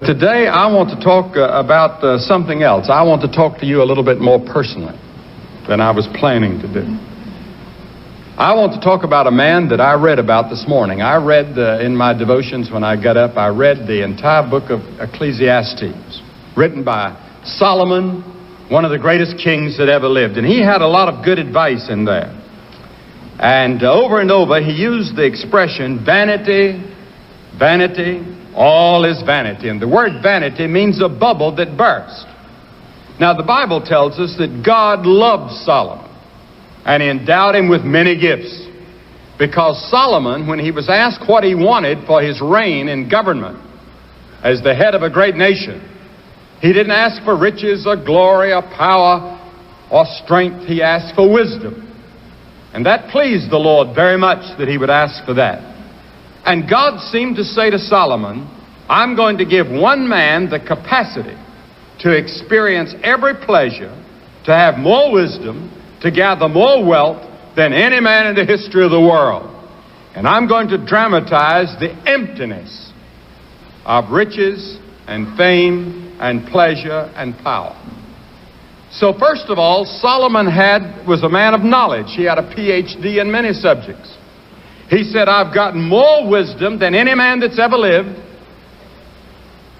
Today I want to talk about something else. I want to talk to you a little bit more personally than I was planning to do. I want to talk about a man that I read about this morning. I read in my devotions when I got up, I read the entire book of Ecclesiastes, written by Solomon, one of the greatest kings that ever lived. And he had a lot of good advice in there. And over, he used the expression, vanity, vanity, all is vanity. And the word vanity means a bubble that bursts. Now, the Bible tells us that God loved Solomon and endowed him with many gifts. Because Solomon, when he was asked what he wanted for his reign and government as the head of a great nation, he didn't ask for riches or glory or power or strength. He asked for wisdom. And that pleased the Lord very much that he would ask for that. And God seemed to say to Solomon, I'm going to give one man the capacity to experience every pleasure, to have more wisdom, to gather more wealth than any man in the history of the world. And I'm going to dramatize the emptiness of riches and fame and pleasure and power. So first of all, Solomon was a man of knowledge. He had a PhD in many subjects. He said, I've gotten more wisdom than any man that's ever lived,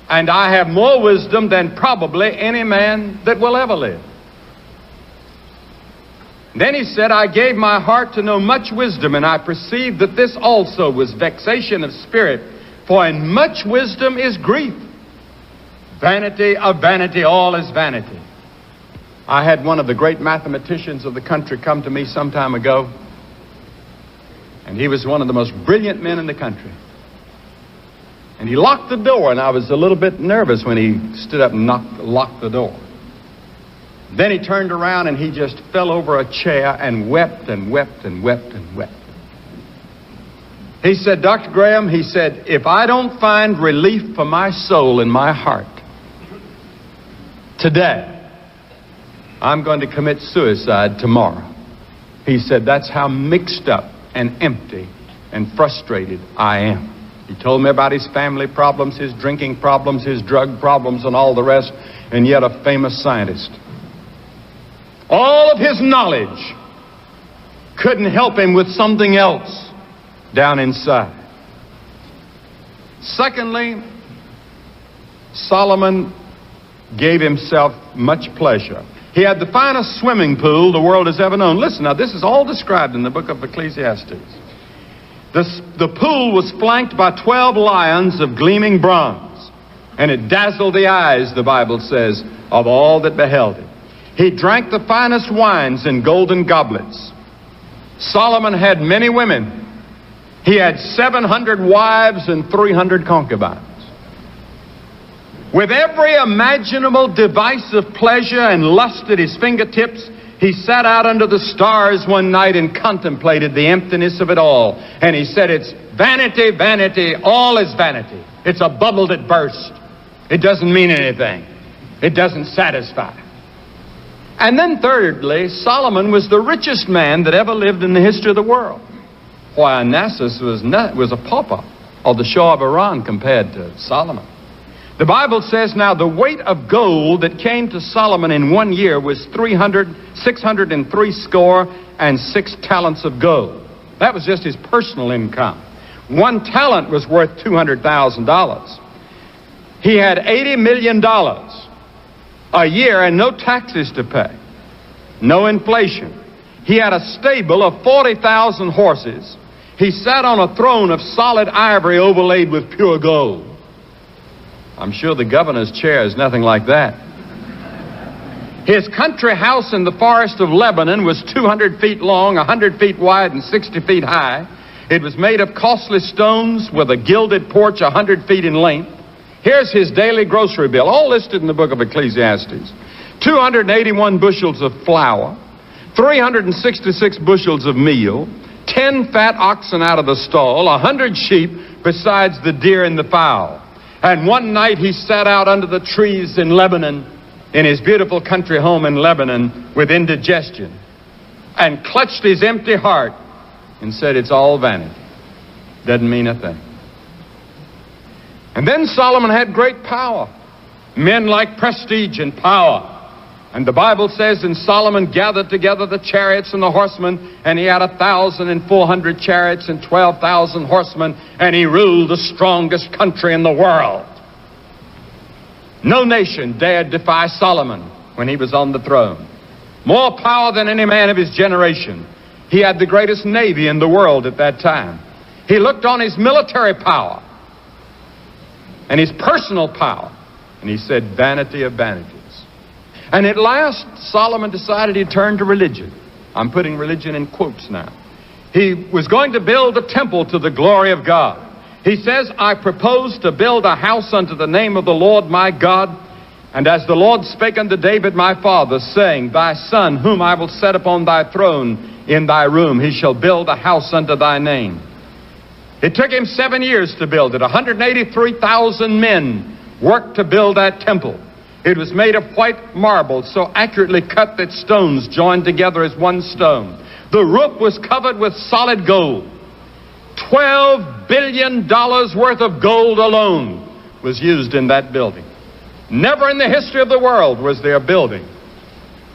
and I have more wisdom than probably any man that will ever live. Then he said, I gave my heart to know much wisdom, and I perceived that this also was vexation of spirit, for in much wisdom is grief. Vanity of vanity, all is vanity. I had one of the great mathematicians of the country come to me some time ago, and he was one of the most brilliant men in the country. And he locked the door, and I was a little bit nervous when he stood up and locked the door. Then he turned around and he just fell over a chair and wept and wept and wept and wept. He said, Dr. Graham, he said, if I don't find relief for my soul and my heart today, I'm going to commit suicide tomorrow. He said, that's how mixed up and empty and frustrated I am. He told me about his family problems, his drinking problems, his drug problems, and all the rest, and yet a famous scientist. All of his knowledge couldn't help him with something else down inside. Secondly, Solomon gave himself much pleasure. He had the finest swimming pool the world has ever known. Listen, now this is all described in the book of Ecclesiastes. The pool was flanked by 12 lions of gleaming bronze, and it dazzled the eyes, the Bible says, of all that beheld it. He drank the finest wines in golden goblets. Solomon had many women. He had 700 wives and 300 concubines. With every imaginable device of pleasure and lust at his fingertips, he sat out under the stars one night and contemplated the emptiness of it all. And he said, it's vanity, vanity, all is vanity. It's a bubble that bursts. It doesn't mean anything. It doesn't satisfy. And then thirdly, Solomon was the richest man that ever lived in the history of the world. Why, Onassis was a pauper or the Shah of Iran compared to Solomon. The Bible says now the weight of gold that came to Solomon in 1 year was 603 score and 6 talents of gold. That was just his personal income. 1 talent was worth $200,000. He had $80 million a year and no taxes to pay, no inflation. He had a stable of 40,000 horses. He sat on a throne of solid ivory overlaid with pure gold. I'm sure the governor's chair is nothing like that. His country house in the forest of Lebanon was 200 feet long, 100 feet wide, and 60 feet high. It was made of costly stones with a gilded porch 100 feet in length. Here's his daily grocery bill, all listed in the book of Ecclesiastes. 281 bushels of flour, 366 bushels of meal, 10 fat oxen out of the stall, 100 sheep, besides the deer and the fowl. And one night he sat out under the trees in Lebanon, in his beautiful country home in Lebanon, with indigestion, and clutched his empty heart and said, it's all vanity. Doesn't mean a thing. And then Solomon had great power. Men like prestige and power. And the Bible says, and Solomon gathered together the chariots and the horsemen, and he had 1,400 chariots and 12,000 horsemen, and he ruled the strongest country in the world. No nation dared defy Solomon when he was on the throne. More power than any man of his generation. He had the greatest navy in the world at that time. He looked on his military power and his personal power, and he said, vanity of vanities. And at last, Solomon decided he'd turn to religion. I'm putting religion in quotes now. He was going to build a temple to the glory of God. He says, I propose to build a house unto the name of the Lord my God. And as the Lord spake unto David my father, saying, thy son, whom I will set upon thy throne in thy room, he shall build a house unto thy name. It took him 7 years to build it. 183,000 men worked to build that temple. It was made of white marble, so accurately cut that stones joined together as one stone. The roof was covered with solid gold. $12 billion worth of gold alone was used in that building. Never in the history of the world was there a building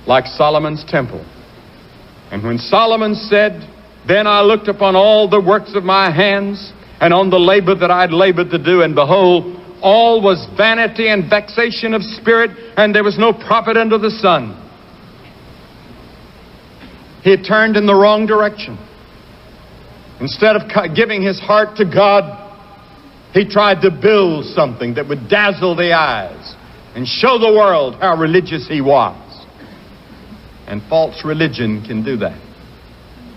like Solomon's temple. And when Solomon said, then I looked upon all the works of my hands, and on the labor that I had labored to do, and behold, all was vanity and vexation of spirit, and there was no profit under the sun. He had turned in the wrong direction. Instead of giving his heart to God, he tried to build something that would dazzle the eyes and show the world how religious he was. And false religion can do that.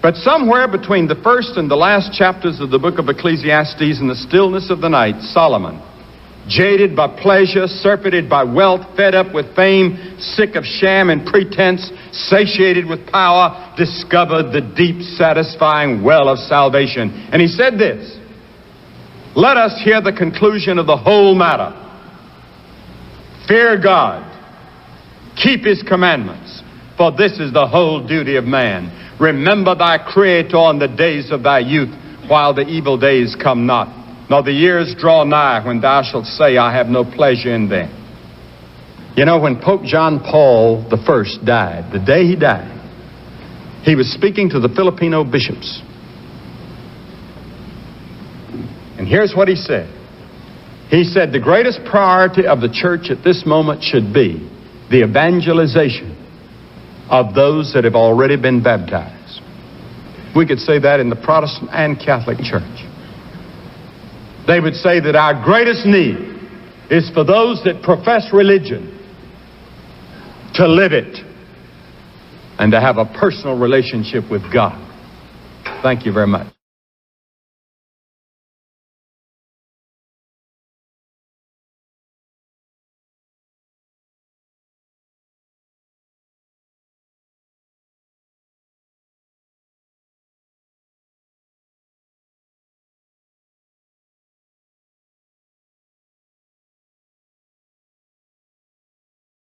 But somewhere between the first and the last chapters of the book of Ecclesiastes, in the stillness of the night, Solomon, jaded by pleasure, surfeited by wealth, fed up with fame, sick of sham and pretense, satiated with power, discovered the deep, satisfying well of salvation. And he said this, let us hear the conclusion of the whole matter. Fear God, keep his commandments, for this is the whole duty of man. Remember thy Creator in the days of thy youth, while the evil days come not, nor the years draw nigh, when thou shalt say, I have no pleasure in them. You know, when Pope John Paul I died, the day he died, he was speaking to the Filipino bishops. And here's what he said. He said, the greatest priority of the church at this moment should be the evangelization of those that have already been baptized. We could say that in the Protestant and Catholic Church. They would say that our greatest need is for those that profess religion to live it and to have a personal relationship with God. Thank you very much.